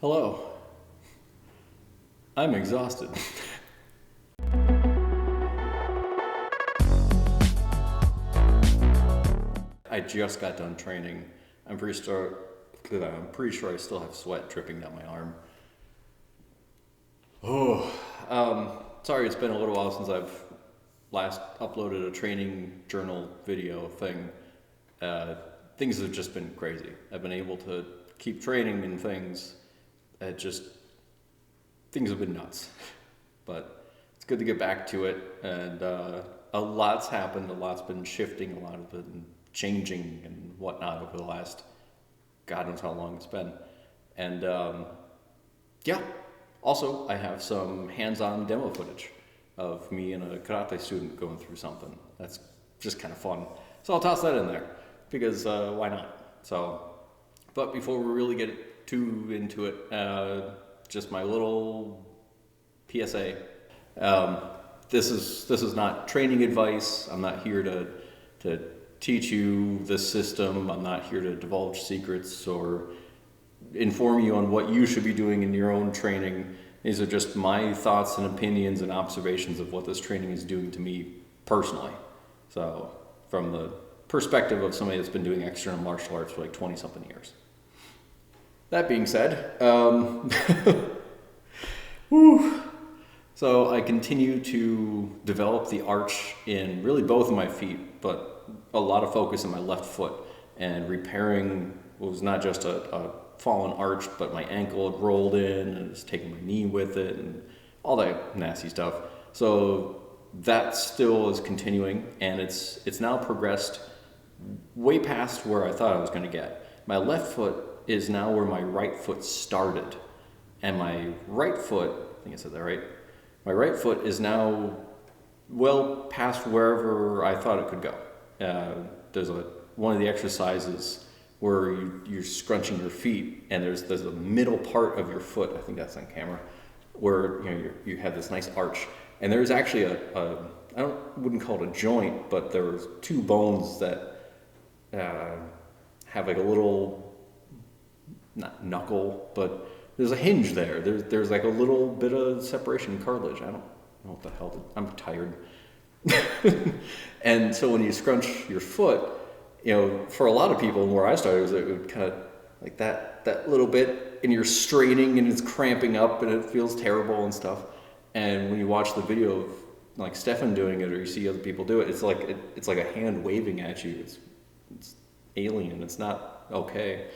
Hello. I'm exhausted. I just got done training. I'm pretty sure I still have sweat dripping down my arm. Sorry, it's been a little while since I've last uploaded a training journal video thing. Things have just been crazy. I've been able to keep training and things. Things have been nuts. But it's good to get back to it. And a lot's happened. A lot's been shifting. A lot has been changing and whatnot over the last God knows how long it's been. And also I have some hands-on demo footage of me and a karate student going through something. That's just kind of fun. So I'll toss that in there because why not? But before we really get too into it, just my little PSA. This is not training advice. I'm not here to teach you the system. I'm not here to divulge secrets or inform you on what you should be doing in your own training. These are just my thoughts and opinions and observations of what this training is doing to me personally. So from the perspective of somebody that's been doing external martial arts for like 20 something years. That being said, so I continue to develop the arch in really both of my feet, but a lot of focus on my left foot and repairing what was not just a fallen arch, but my ankle had rolled in and it's taking my knee with it and all that nasty stuff. So that still is continuing, and it's now progressed way past where I thought I was going to get. My left foot is now where my right foot started, and my right foot, I think I said that right, my right foot is now well past wherever I thought it could go. There's one of the exercises where you're scrunching your feet, and there's a middle part of your foot, I think that's on camera, where you have this nice arch, and there's actually I wouldn't call it a joint, but there's two bones that have like a little, not knuckle, but there's a hinge there. There's like a little bit of separation cartilage. I don't know what the hell. I'm tired. And so when you scrunch your foot, for a lot of people, where I started, it would kind of like that little bit, and you're straining and it's cramping up and it feels terrible and stuff. And when you watch the video of like Stefan doing it, or you see other people do it, it's like a hand waving at you. It's alien. It's not okay.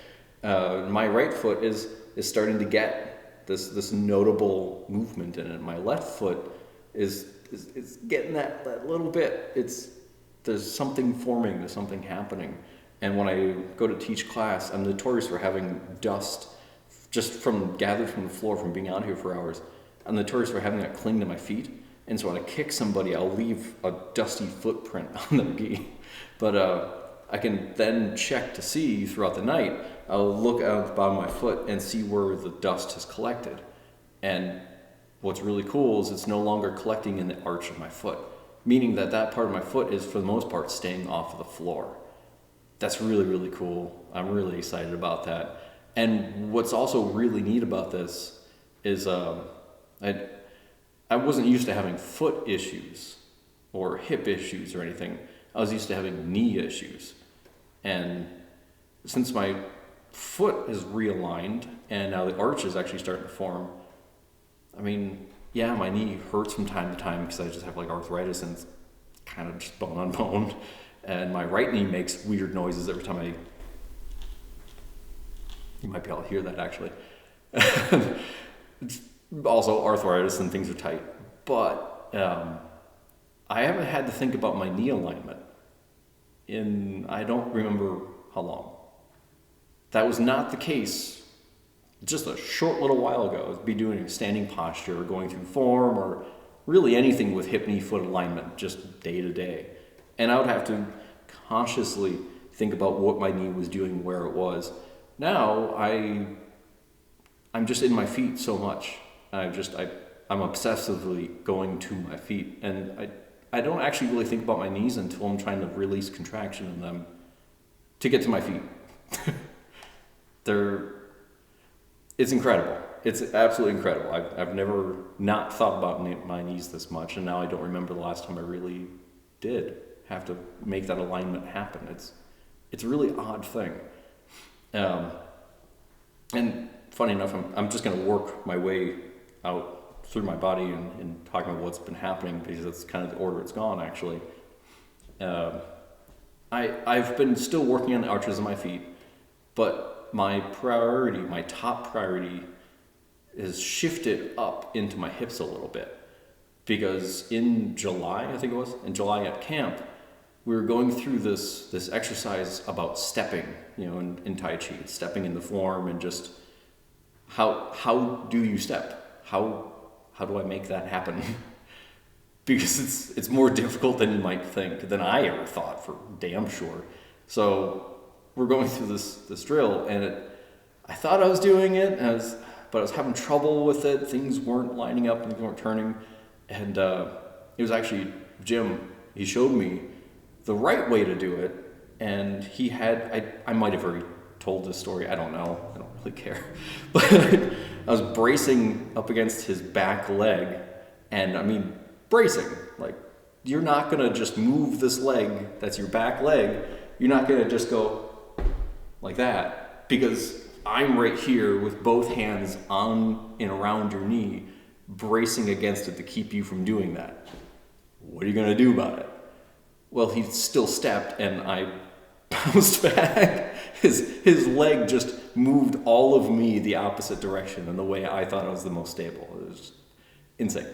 My right foot is starting to get this notable movement in it. My left foot is getting that little bit. There's something forming, there's something happening. And when I go to teach class, I'm notorious for having dust just gathered from the floor from being out here for hours. I'm notorious for having that cling to my feet. And so when I kick somebody, I'll leave a dusty footprint on their gi. But I can then check to see throughout the night. I'll look at the bottom of my foot and see where the dust has collected. And what's really cool is it's no longer collecting in the arch of my foot, meaning that part of my foot is, for the most part, staying off of the floor. That's really, really cool. I'm really excited about that. And what's also really neat about this is I wasn't used to having foot issues or hip issues or anything. I was used to having knee issues. And since my foot is realigned and now the arch is actually starting to form, I mean, yeah, my knee hurts from time to time because I just have like arthritis and it's kind of just bone on bone. And my right knee makes weird noises every time you might be able to hear that actually. It's also arthritis and things are tight. But I haven't had to think about my knee alignment in, I don't remember how long. That was not the case just a short little while ago. I'd be doing a standing posture or going through form or really anything with hip, knee, foot alignment, just day to day. And I would have to consciously think about what my knee was doing, where it was. Now I'm just in my feet so much. I'm obsessively going to my feet, and I don't actually really think about my knees until I'm trying to release contraction in them to get to my feet. It's incredible. It's absolutely incredible. I've never not thought about my knees this much, and now I don't remember the last time I really did have to make that alignment happen. It's a really odd thing. Um, and funny enough, I'm just going to work my way out through my body and talking about what's been happening because that's kind of the order it's gone, actually. Um, I've been still working on the arches of my feet, but my top priority is shifted up into my hips a little bit. Because in July, I think it was, in July at camp, we were going through this exercise about stepping, in Taiji, stepping in the form and just how do you step? How do I make that happen? Because it's more difficult than you might think, than I ever thought, for damn sure. So we're going through this drill, and I thought I was doing it, but I was having trouble with it. Things weren't lining up, things weren't turning, and it was actually Jim. He showed me the right way to do it, and he had, I might have already told this story, I don't know, I don't really care, but I was bracing up against his back leg, and I mean, bracing, like, you're not gonna just move this leg, that's your back leg, you're not gonna just go like that, because I'm right here with both hands on and around your knee, bracing against it to keep you from doing that. What are you gonna do about it? Well, he still stepped, and I bounced back. His leg just moved all of me the opposite direction in the way I thought I was the most stable. It was insane.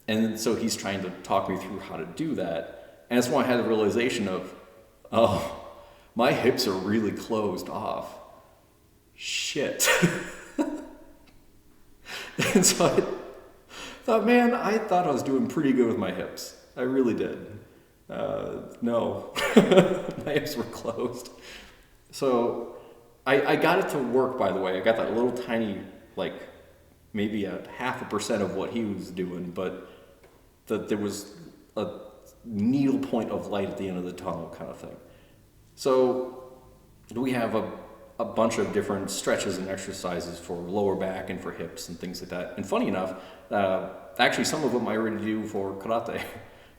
And so he's trying to talk me through how to do that. And that's when I had the realization of, oh, my hips are really closed off. Shit. And so I thought, man, I thought I was doing pretty good with my hips. I really did. No, my hips were closed. So I got it to work, by the way. I got that little tiny, like maybe a 0.5% of what he was doing, but that there was a needle point of light at the end of the tunnel kind of thing. So we have a bunch of different stretches and exercises for lower back and for hips and things like that. And funny enough, actually some of them I already do for karate.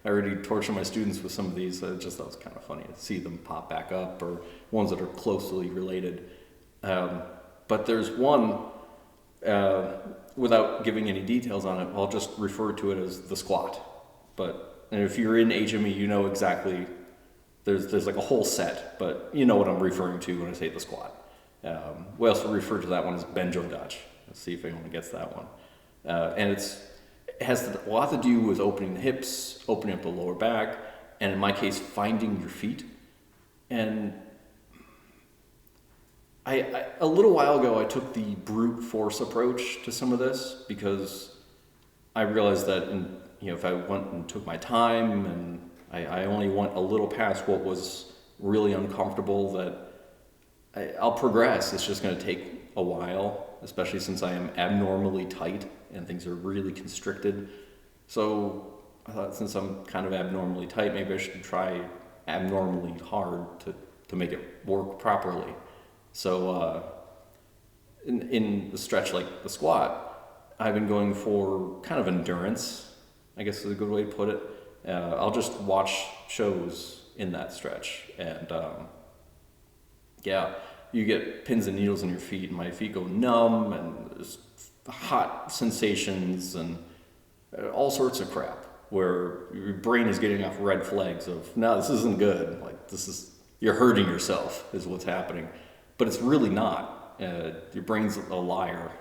I already torture my students with some of these. I just thought it was kind of funny to see them pop back up, or ones that are closely related. But there's one, without giving any details on it, I'll just refer to it as the squat. And if you're in HME, you know exactly, there's like a whole set, but you know what I'm referring to when I say the squat. We also refer to that one as Benjo Dutch. Let's see if anyone gets that one. And it has a lot to do with opening the hips, opening up the lower back, and in my case, finding your feet. And a little while ago, I took the brute force approach to some of this because I realized that, if I went and took my time and I only went a little past what was really uncomfortable, that I'll progress. It's just going to take a while, especially since I am abnormally tight and things are really constricted. So I thought, since I'm kind of abnormally tight, maybe I should try abnormally hard to make it work properly. So in the stretch like the squat, I've been going for kind of endurance, I guess is a good way to put it. I'll just watch shows in that stretch, and you get pins and needles in your feet, and my feet go numb, and there's hot sensations and all sorts of crap where your brain is getting off red flags of, no, this isn't good. Like, you're hurting yourself is what's happening. But it's really not. Your brain's a liar.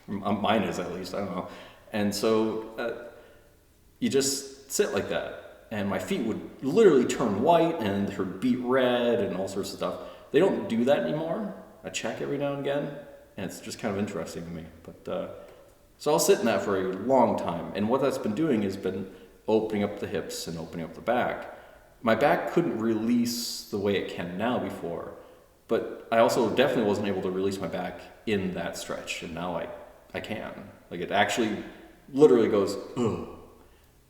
Mine is, at least, I don't know. And so you just sit like that. And my feet would literally turn white and they would beat red and all sorts of stuff. They don't do that anymore. I check every now and again, and it's just kind of interesting to me. But so I'll sit in that for a long time, and what that's been doing has been opening up the hips and opening up the back. My back couldn't release the way it can now before, but I also definitely wasn't able to release my back in that stretch, and now I can. Like, it actually literally goes, ugh.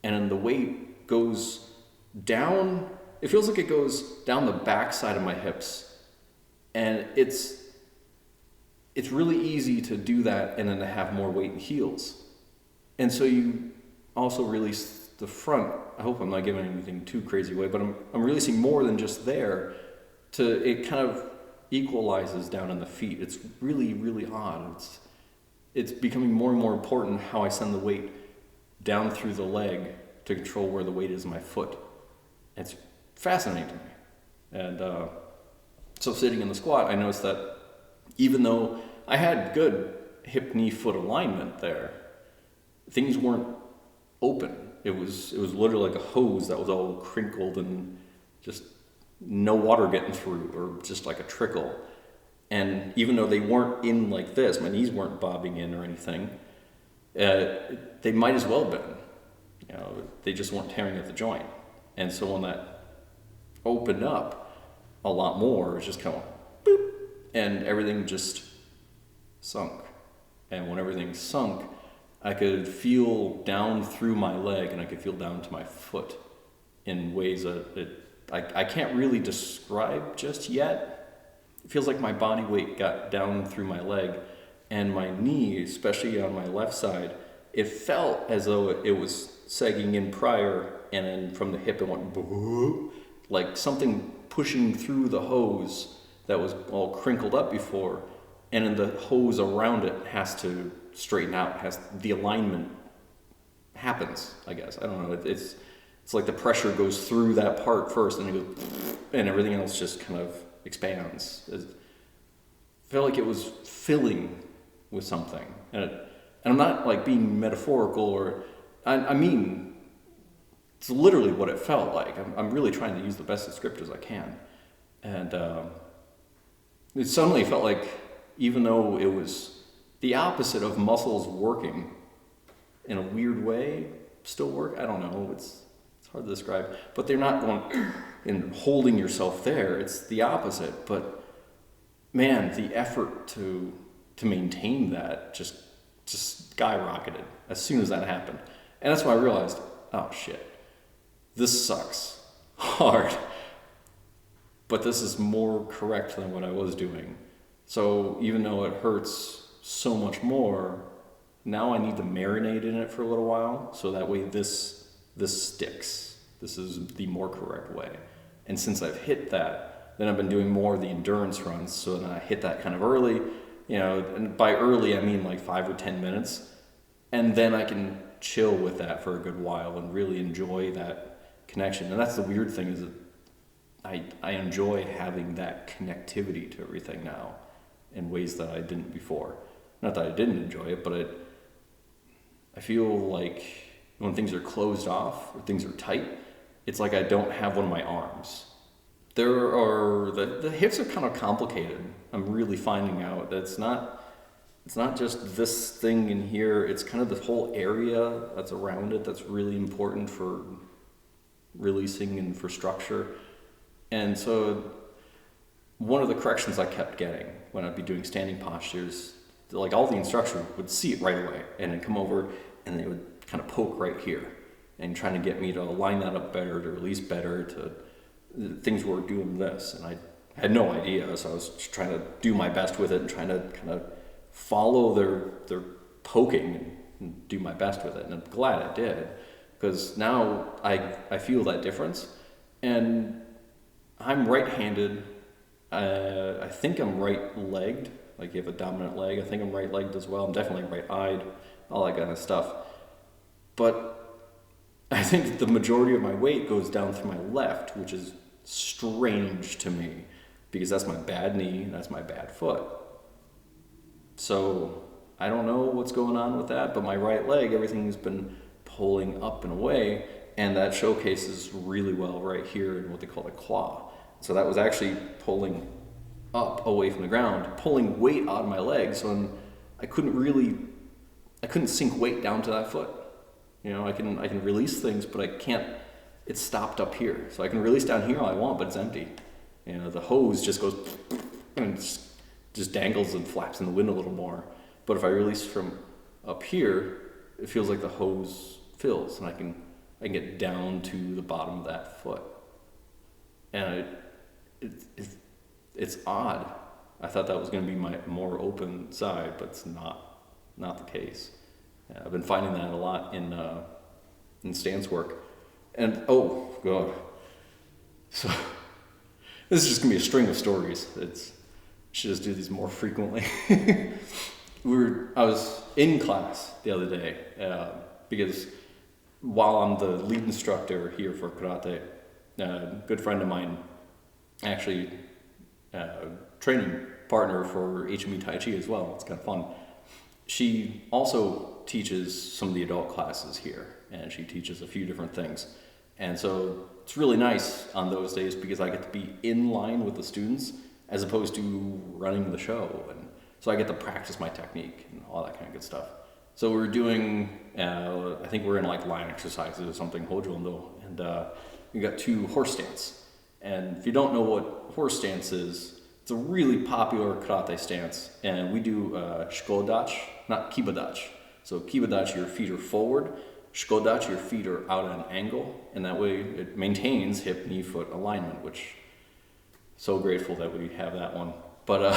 And then the weight goes down, it feels like it goes down the back side of my hips, and it's it's really easy to do that and then to have more weight in heels. And so you also release the front. I hope I'm not giving anything too crazy away, but I'm releasing more than just there. It kind of equalizes down in the feet. It's really, really odd. It's becoming more and more important how I send the weight down through the leg to control where the weight is in my foot. It's fascinating to me. And so sitting in the squat, I noticed that even though I had good hip, knee, foot alignment there, things weren't open. It was literally like a hose that was all crinkled and just no water getting through, or just like a trickle. And even though they weren't in like this, my knees weren't bobbing in or anything, they might as well have been. You know, they just weren't tearing at the joint. And so when that opened up a lot more, it was just kind of boop, and everything just sunk. And when everything sunk, I could feel down through my leg and I could feel down to my foot in ways that I can't really describe just yet. It feels like my body weight got down through my leg, and my knee, especially on my left side, it felt as though it was sagging in prior, and then from the hip it went boop, like something pushing through the hose that was all crinkled up before, and then the hose around it has to straighten out, the alignment happens, I guess. I don't know, it's like the pressure goes through that part first, and it goes, and everything else just kind of expands. I felt like it was filling with something, and I'm not like being metaphorical, or I mean, it's literally what it felt like. I'm really trying to use the best descriptors I can, and it suddenly felt like, even though it was the opposite of muscles working in a weird way, still work. I don't know. It's hard to describe, but they're not going and holding yourself there. It's the opposite. But man, the effort to maintain that just skyrocketed as soon as that happened. And that's when I realized, oh shit, this sucks hard, but this is more correct than what I was doing. So even though it hurts so much more, now I need to marinate in it for a little while, so that way this sticks. This is the more correct way. And since I've hit that, then I've been doing more of the endurance runs, so then I hit that kind of early, and by early I mean like 5 or 10 minutes, and then I can chill with that for a good while and really enjoy that connection. And that's the weird thing, is that I enjoy having that connectivity to everything now in ways that I didn't before. Not that I didn't enjoy it, but I feel like when things are closed off or things are tight, it's like I don't have one of my arms. The hips are kind of complicated. I'm really finding out that it's not just this thing in here, it's kind of the whole area that's around it that's really important for releasing and for structure. And so one of the corrections I kept getting when I'd be doing standing postures, like all the instructors would see it right away and then come over and they would kind of poke right here and trying to get me to line that up better, to release better, to things were doing this. And I had no idea, so I was just trying to do my best with it and trying to kind of follow their poking and do my best with it. And I'm glad I did, because now I feel that difference. And I'm right-handed. I think I'm right-legged. Like, you have a dominant leg. I think I'm right-legged as well. I'm definitely right-eyed, all that kind of stuff. But I think the majority of my weight goes down through my left, which is strange to me, because that's my bad knee and that's my bad foot. So I don't know what's going on with that, but my right leg, everything's been pulling up and away, and that showcases really well right here in what they call the claw. So that was actually pulling up away from the ground, pulling weight out of my leg, so I couldn't sink weight down to that foot. I can release things, but I can't, it's stopped up here. So I can release down here all I want, but it's empty. The hose just goes and just dangles and flaps in the wind a little more. But if I release from up here, it feels like the hose fills, and I can get down to the bottom of that foot. And it's odd. I thought that was going to be my more open side, but it's not the case. I've been finding that a lot in stance work. And oh god, so this is just gonna be a string of stories. Should just do these more frequently. I was in class the other day because while I'm the lead instructor here for karate, a good friend of mine, actually training partner for HME Taiji as well. It's kind of fun. She also teaches some of the adult classes here, and she teaches a few different things. And so it's really nice on those days because I get to be in line with the students as opposed to running the show. And so I get to practice my technique and all that kind of good stuff. So we're doing, I think we're in like line exercises or something, Hojo, and we got 2 horse stance. And if you don't know what horse stance is, it's a really popular karate stance. And we do shikodachi, not kibadachi. So kibadachi, your feet are forward. Shikodachi, your feet are out at an angle, and that way it maintains hip, knee, foot alignment, which so grateful that we have that one. But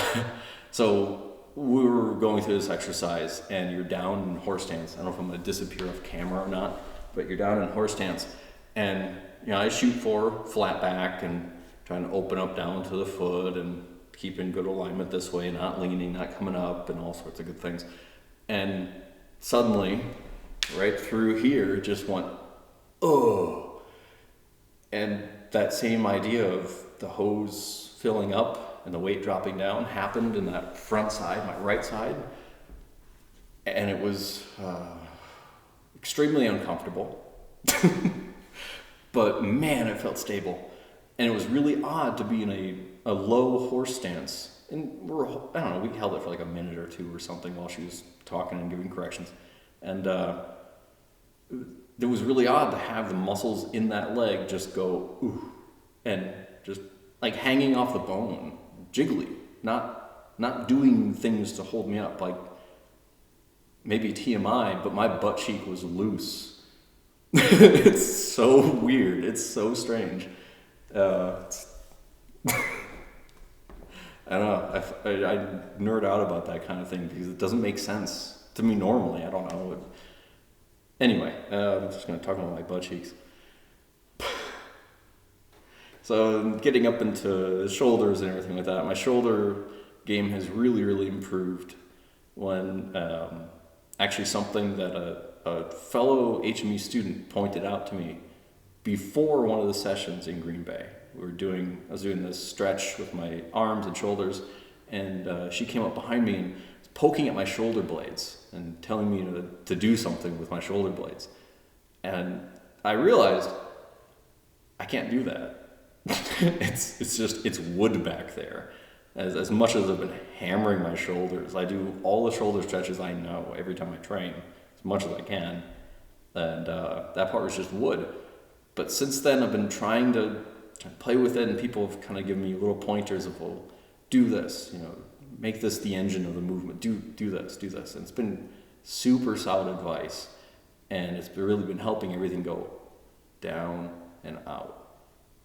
so we were going through this exercise, and you're down in horse stance. I don't know if I'm going to disappear off camera or not, but you're down in horse stance, and I shoot for flat back and trying to open up down to the foot and keep in good alignment this way, not leaning, not coming up, and all sorts of good things. And suddenly, right through here, just went, oh. And that same idea of the hose filling up and the weight dropping down happened in that front side, my right side. And it was extremely uncomfortable. But man, it felt stable. And it was really odd to be in a low horse stance. And I don't know, we held it for like a minute or 2 or something while she was talking and giving corrections. And it was really odd to have the muscles in that leg just go, ooh, and just like hanging off the bone, jiggly, not doing things to hold me up, like maybe TMI, but my butt cheek was loose. It's so weird. It's so strange. I don't know. I nerd out about that kind of thing because it doesn't make sense to me normally. I don't know. Anyway, I'm just going to talk about my butt cheeks. So getting up into the shoulders and everything like that, my shoulder game has really, really improved when actually something that a fellow HME student pointed out to me before one of the sessions in Green Bay. I was doing this stretch with my arms and shoulders, and she came up behind me and was poking at my shoulder blades and telling me to do something with my shoulder blades. And I realized I can't do that. It's wood back there. As much as I've been hammering my shoulders, I do all the shoulder stretches I know every time I train, as much as I can. And that part was just wood. But since then, I've been trying to play with it, and people have kind of given me little pointers of, well, do this, make this the engine of the movement, do this. And it's been super solid advice, and it's really been helping everything go down and out.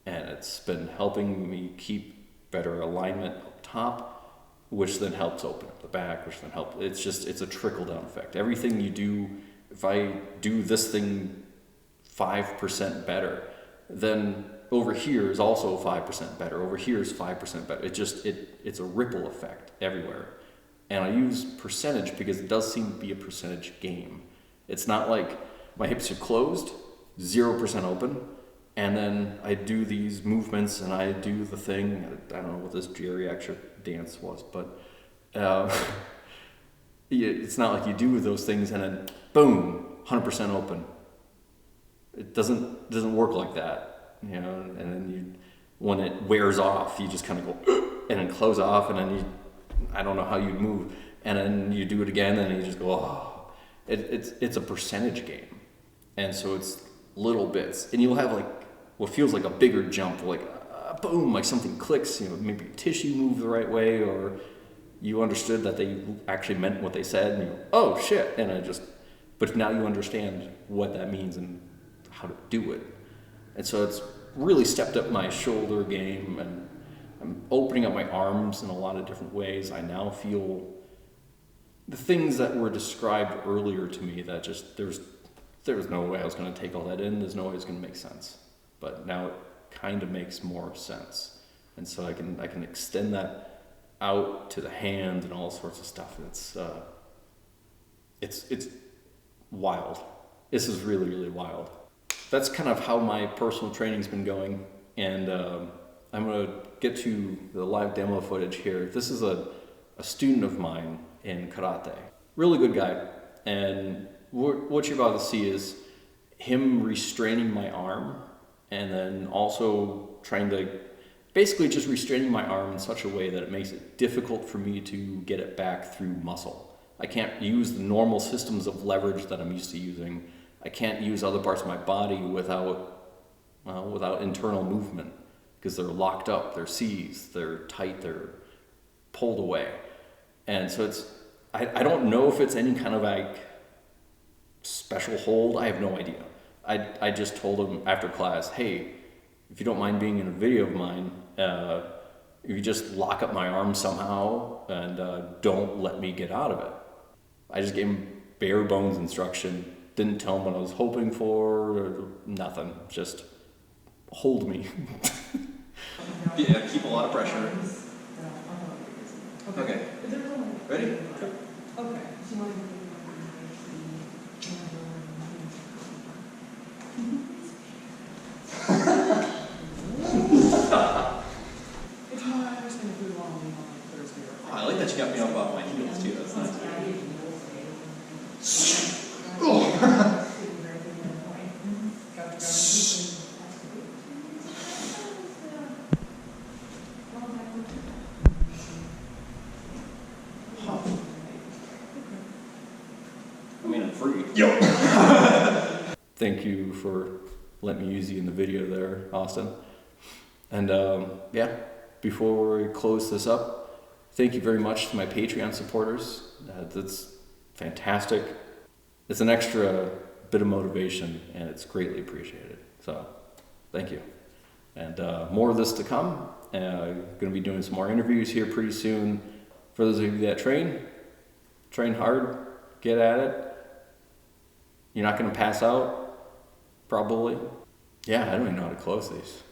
And it's been helping me keep better alignment up top, which then helps open up the back, which then helps. It's a trickle-down effect. Everything you do, if I do this thing 5% better, then over here is also 5% better. Over here is 5% better. It's a ripple effect everywhere. And I use percentage because it does seem to be a percentage game. It's not like my hips are closed, 0% open, and then I do these movements and I do the thing. I don't know what this geriatric dance was, but it's not like you do those things and then boom, 100% open. It doesn't work like that, and then when it wears off, you just kind of go and then close off, and then I don't know how you move, and then you do it again, and you just go, oh. It's a percentage game, and so it's little bits, and you'll have like what feels like a bigger jump, like boom, like something clicks, maybe tissue moved the right way, or you understood that they actually meant what they said, and you go, oh shit, but now you understand what that means and how to do it. And so it's really stepped up my shoulder game, and I'm opening up my arms in a lot of different ways. I now feel the things that were described earlier to me that just, there was no way I was going to take all that in. There's no way it's going to make sense. But now it kind of makes more sense. And so I can extend that out to the hand and all sorts of stuff. It's wild. This is really, really wild. That's kind of how my personal training's been going. And I'm going to get to the live demo footage here. This is a student of mine in karate. Really good guy. And what you're about to see is him restraining my arm, and then also trying to, basically just restraining my arm in such a way that it makes it difficult for me to get it back through muscle. I can't use the normal systems of leverage that I'm used to using. I can't use other parts of my body without internal movement, because they're locked up, they're seized, they're tight, they're pulled away. And so I don't know if it's any kind of like special hold. I have no idea. I just told him after class, hey, if you don't mind being in a video of mine, if you just lock up my arm somehow and don't let me get out of it. I just gave him bare bones instruction, didn't tell him what I was hoping for, or nothing, just hold me. Yeah, keep a lot of pressure. Okay. Ready? Okay. I like that you got me up off my heels too, that's nice. I mean, I'm free. Yo. Thank you for letting me use you in the video there, Austin. And yeah, before we close this up, thank you very much to my Patreon supporters. That's fantastic. It's an extra bit of motivation, and it's greatly appreciated. So, thank you. And more of this to come. Going to be doing some more interviews here pretty soon. For those of you that train hard, get at it. You're not going to pass out, probably. Yeah, I don't even know how to close these.